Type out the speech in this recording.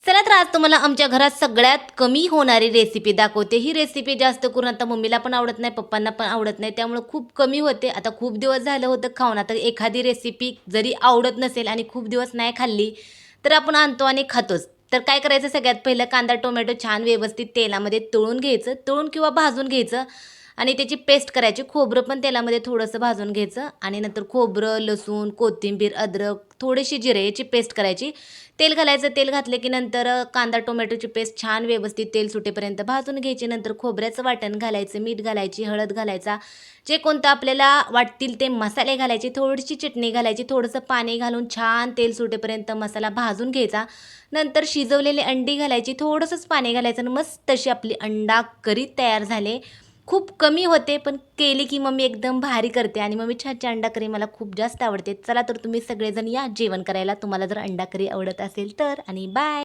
चला तर आज तुम्हाला आमच्या घरात सगळ्यात कमी होणारी रेसिपी दाखवते. ही रेसिपी जास्त करून आता मम्मीला पण आवडत नाही, पप्पांना पण आवडत नाही. त्यामुळे खूप कमी होते. आता खूप दिवस झालं होतं खाऊन. आता एखादी रेसिपी जरी आवडत नसेल आणि खूप दिवस नाही खाल्ली, तर आपण आणतो आणि खातोच. तर काय करायचं सगळ्यात पहिलं कांदा, टोमॅटो छान व्यवस्थित तेलामध्ये तळून घ्यायचं. तळून किंवा भाजून घ्यायचं आणि त्याची पेस्ट करायची. खोबरं पण तेलामध्ये थोडंसं भाजून घ्यायचं आणि नंतर खोबरं, लसूण, कोथिंबीर, अद्रक, थोडीशी जिरे याची पेस्ट करायची. तेल घालायचं. तेल घातले की नंतर कांदा टोमॅटोची पेस्ट छान व्यवस्थित तेल सुटेपर्यंत भाजून घ्यायची. नंतर खोबऱ्याचं वाटण घालायचं, मीठ घालायची, हळद घालायचा. जे कोणतं आपल्याला वाटतील ते मसाले घालायचे, थोडीशी चटणी घालायची, थोडंसं पाणी घालून छान तेल सुटेपर्यंत मसाला भाजून घ्यायचा. नंतर शिजवलेली अंडी घालायची, थोडंसंच पाणी घालायचं आणि मस्त अशी आपली अंडा करी तयार झाले. खूप कमी होते, पण केली की मम्मी एकदम भारी करते आणि मम्मीची हातची अंडा करी मला खूप जास्त आवडते. चला तर तुम्ही सगळेजण या जेवण करायला, तुम्हाला जर अंडा करी आवडत असेल तर. आणि बाय.